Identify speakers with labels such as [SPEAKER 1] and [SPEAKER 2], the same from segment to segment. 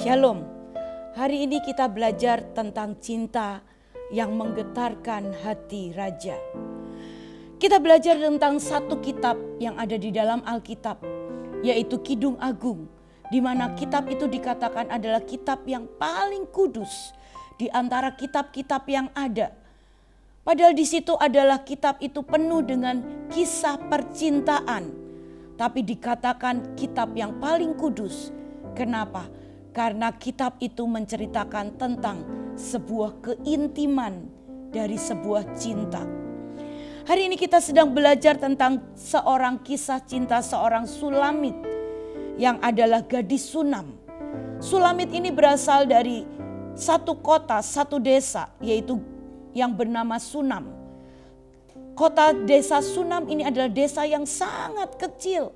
[SPEAKER 1] Shalom, hari ini kita belajar tentang cinta yang menggetarkan hati raja. Kita belajar tentang satu kitab yang ada di dalam Alkitab, yaitu Kidung Agung, di mana kitab itu dikatakan adalah kitab yang paling kudus di antara kitab-kitab yang ada. Padahal di situ adalah kitab itu penuh dengan kisah percintaan, tapi dikatakan kitab yang paling kudus. Kenapa? Karena kitab itu menceritakan tentang sebuah keintiman dari sebuah cinta. Hari ini kita sedang belajar tentang seorang kisah cinta seorang Sulamit yang adalah gadis Sunam. Sulamit ini berasal dari satu kota, satu desa, yaitu yang bernama Sunam. Kota desa Sunam ini adalah desa yang sangat kecil.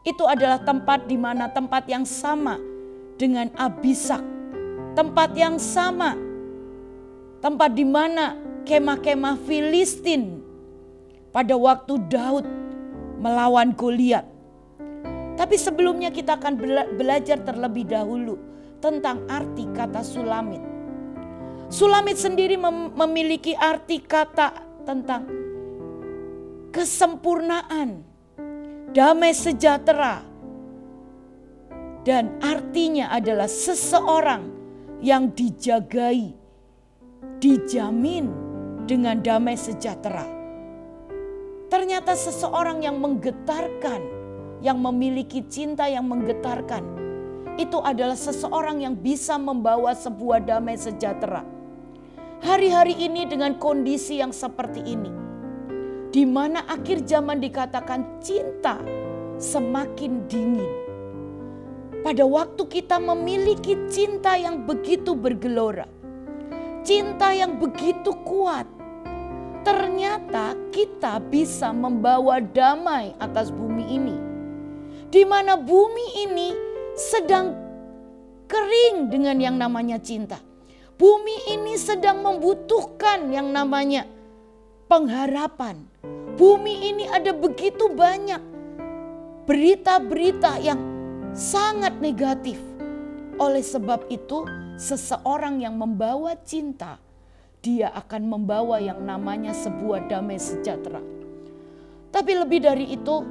[SPEAKER 1] Itu adalah tempat di mana tempat yang sama dengan Abisak, tempat yang sama, tempat di mana kemah-kemah Filistin pada waktu Daud melawan Goliat. Tapi sebelumnya kita akan belajar terlebih dahulu tentang arti kata Sulamit. Sulamit sendiri memiliki arti kata tentang kesempurnaan, damai sejahtera. Dan artinya adalah seseorang yang dijagai, dijamin dengan damai sejahtera. Ternyata seseorang yang menggetarkan, yang memiliki cinta yang menggetarkan, itu adalah seseorang yang bisa membawa sebuah damai sejahtera. Hari-hari ini dengan kondisi yang seperti ini, di mana akhir zaman dikatakan cinta semakin dingin. Pada waktu kita memiliki cinta yang begitu bergelora, cinta yang begitu kuat, ternyata kita bisa membawa damai atas bumi ini. Di mana bumi ini sedang kering dengan yang namanya cinta. Bumi ini sedang membutuhkan yang namanya pengharapan. Bumi ini ada begitu banyak berita-berita yang sangat negatif. Oleh sebab itu, seseorang yang membawa cinta, dia akan membawa yang namanya sebuah damai sejahtera. Tapi lebih dari itu,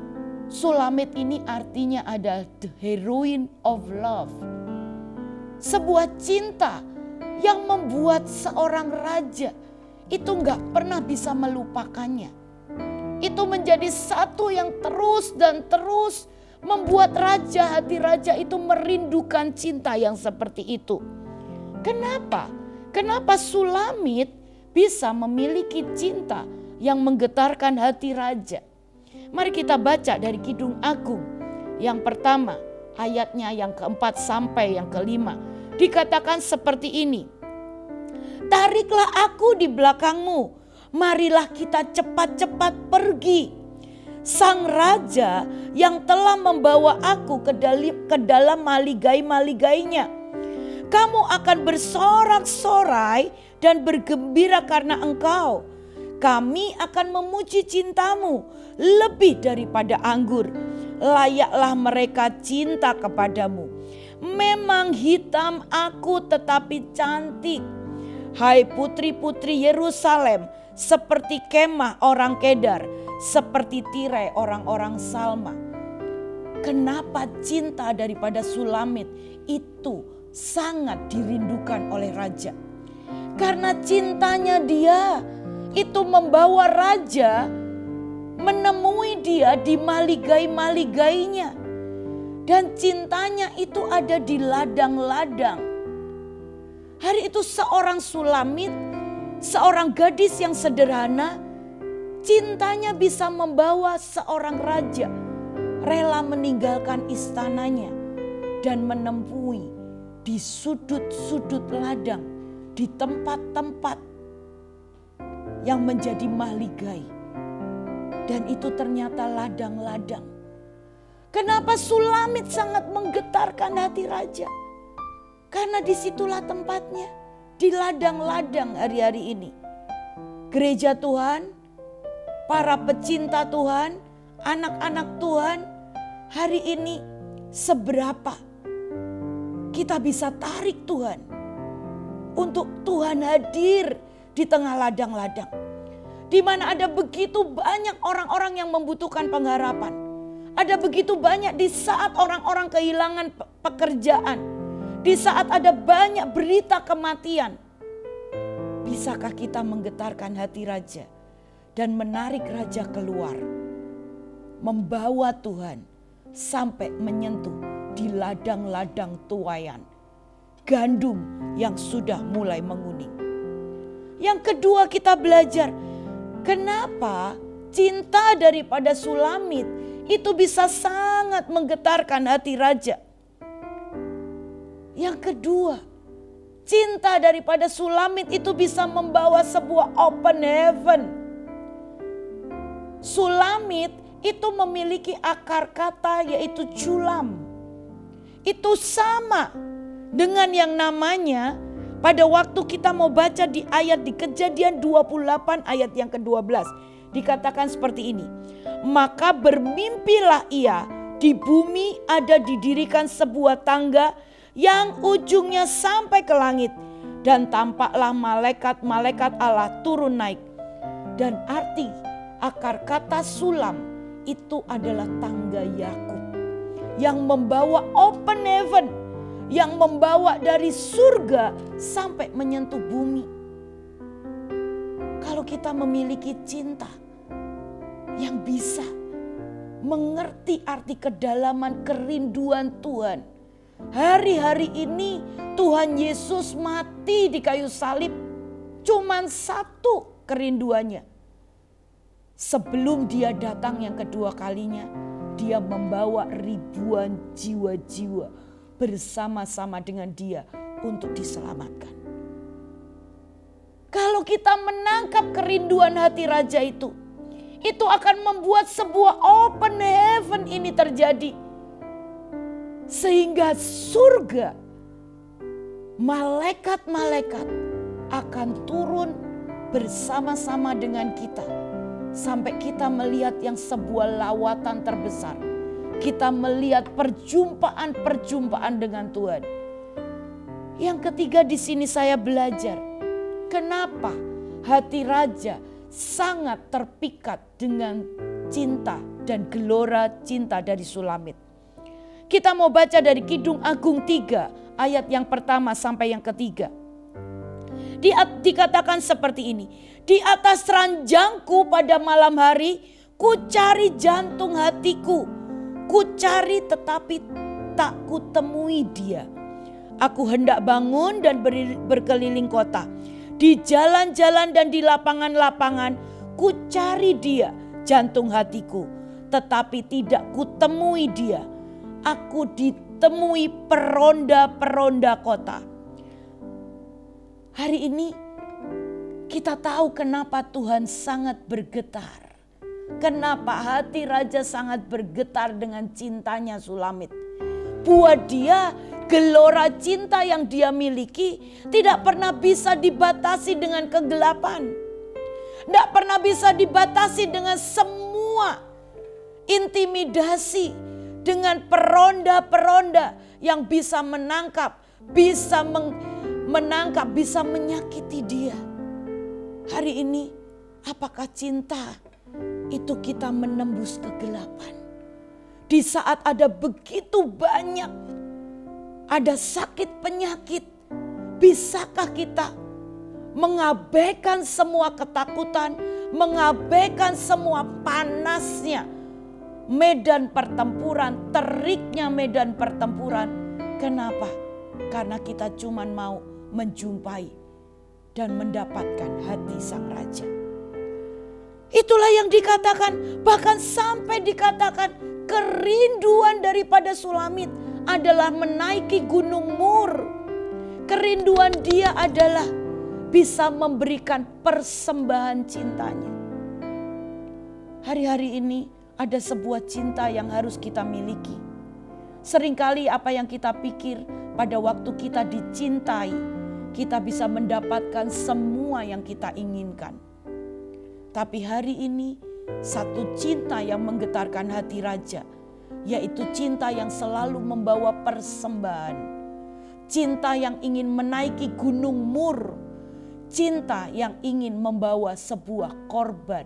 [SPEAKER 1] Sulamit ini artinya adalah the heroine of love. Sebuah cinta yang membuat seorang raja itu gak pernah bisa melupakannya. Itu menjadi satu yang terus dan terus membuat hati raja itu merindukan cinta yang seperti itu. Kenapa? Kenapa Sulamit bisa memiliki cinta yang menggetarkan hati raja? Mari kita baca dari Kidung Agung. Yang pertama, ayatnya yang keempat sampai yang kelima. Dikatakan seperti ini. Tariklah aku di belakangmu, marilah kita cepat-cepat pergi. Sang raja yang telah membawa aku ke dalam maligai-maligainya. Kamu akan bersorak-sorai dan bergembira karena engkau. Kami akan memuji cintamu lebih daripada anggur. Layaklah mereka cinta kepadamu. Memang hitam aku tetapi cantik. Hai putri-putri Yerusalem, seperti kemah orang Kedar, seperti tirai orang-orang Salma. Kenapa cinta daripada Sulamit itu sangat dirindukan oleh raja? Karena cintanya dia itu membawa raja menemui dia di maligai-maligainya. Dan cintanya itu ada di ladang-ladang. Hari itu seorang Sulamit, seorang gadis yang sederhana, cintanya bisa membawa seorang raja rela meninggalkan istananya dan menemui di sudut-sudut ladang, di tempat-tempat yang menjadi maligai. Dan itu ternyata ladang-ladang. Kenapa Sulamit sangat menggetarkan hati raja? Karena disitulah tempatnya, di ladang-ladang hari-hari ini. Gereja Tuhan, para pecinta Tuhan, anak-anak Tuhan, hari ini seberapa kita bisa tarik Tuhan. Untuk Tuhan hadir di tengah ladang-ladang. Di mana ada begitu banyak orang-orang yang membutuhkan pengharapan. Ada begitu banyak di saat orang-orang kehilangan pekerjaan. Di saat ada banyak berita kematian. Bisakah kita menggetarkan hati raja dan menarik raja keluar? Membawa Tuhan sampai menyentuh di ladang-ladang tuaian. Gandum yang sudah mulai menguning. Yang kedua kita belajar, kenapa cinta daripada Sulamit itu bisa sangat menggetarkan hati raja. Yang kedua, cinta daripada Sulamit itu bisa membawa sebuah open heaven. Sulamit itu memiliki akar kata yaitu culam. Itu sama dengan yang namanya pada waktu kita mau baca di ayat di Kejadian 28 ayat yang ke-12. Dikatakan seperti ini. Maka bermimpilah ia, di bumi ada didirikan sebuah tangga yang ujungnya sampai ke langit. Dan tampaklah malaikat-malaikat Allah turun naik. Dan arti akar kata sulam itu adalah tangga Yakub. Yang membawa open heaven. Yang membawa dari surga sampai menyentuh bumi. Kalau kita memiliki cinta yang bisa mengerti arti kedalaman kerinduan Tuhan. Hari-hari ini Tuhan Yesus mati di kayu salib. Cuman satu kerinduannya. Sebelum dia datang yang kedua kalinya, dia membawa ribuan jiwa-jiwa bersama-sama dengan dia untuk diselamatkan. Kalau kita menangkap kerinduan hati raja itu akan membuat sebuah open heaven ini terjadi. Sehingga surga, malaikat-malaikat akan turun bersama-sama dengan kita. Sampai kita melihat yang sebuah lawatan terbesar. Kita melihat perjumpaan-perjumpaan dengan Tuhan. Yang ketiga di sini saya belajar. Kenapa hati raja sangat terpikat dengan cinta dan gelora cinta dari Sulamit. Kita mau baca dari Kidung Agung 3 ayat yang pertama sampai yang ketiga. Dikatakan seperti ini. Di atas ranjangku pada malam hari, ku cari jantung hatiku. Ku cari tetapi tak kutemui dia. Aku hendak bangun dan berkeliling kota. Di jalan-jalan dan di lapangan-lapangan ku cari dia, jantung hatiku. Tetapi tidak kutemui dia. Aku ditemui peronda-peronda kota. Hari ini kita tahu kenapa Tuhan sangat bergetar. Kenapa hati raja sangat bergetar dengan cintanya Sulamit. Buat dia gelora cinta yang dia miliki tidak pernah bisa dibatasi dengan kegelapan. Tidak pernah bisa dibatasi dengan semua intimidasi. Dengan peronda-peronda yang bisa menangkap, bisa menangkap, bisa menyakiti dia. Hari ini apakah cinta itu kita menembus kegelapan? Di saat ada begitu banyak, ada sakit penyakit, bisakah kita mengabaikan semua ketakutan, mengabaikan semua panasnya medan pertempuran, teriknya medan pertempuran? Kenapa? Karena kita cuma mau menjumpai dan mendapatkan hati sang raja. Itulah yang dikatakan, bahkan sampai dikatakan kerinduan daripada Sulamit adalah menaiki gunung Mur. Kerinduan dia adalah bisa memberikan persembahan cintanya. Hari-hari ini ada sebuah cinta yang harus kita miliki. Seringkali apa yang kita pikir pada waktu kita dicintai, kita bisa mendapatkan semua yang kita inginkan. Tapi hari ini satu cinta yang menggetarkan hati raja, yaitu cinta yang selalu membawa persembahan. cinta yang ingin menaiki gunung mur, cinta yang ingin membawa sebuah korban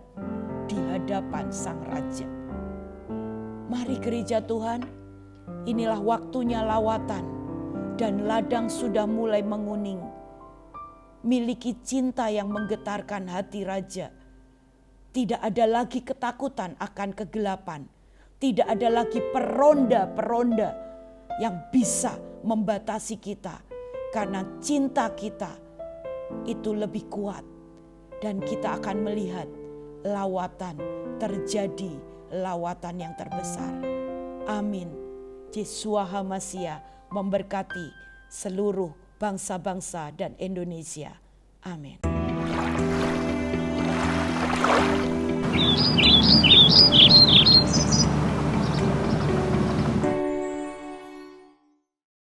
[SPEAKER 1] di hadapan Sang Raja. Mari gereja Tuhan, inilah waktunya lawatan dan ladang sudah mulai menguning. Miliki cinta yang menggetarkan hati Raja. Tidak ada lagi ketakutan akan kegelapan. Tidak ada lagi peronda-peronda yang bisa membatasi kita. Karena cinta kita itu lebih kuat. Dan kita akan melihat lawatan terjadi, lawatan yang terbesar. Amin. Yeshua HaMasiah memberkati seluruh bangsa-bangsa dan Indonesia. Amin.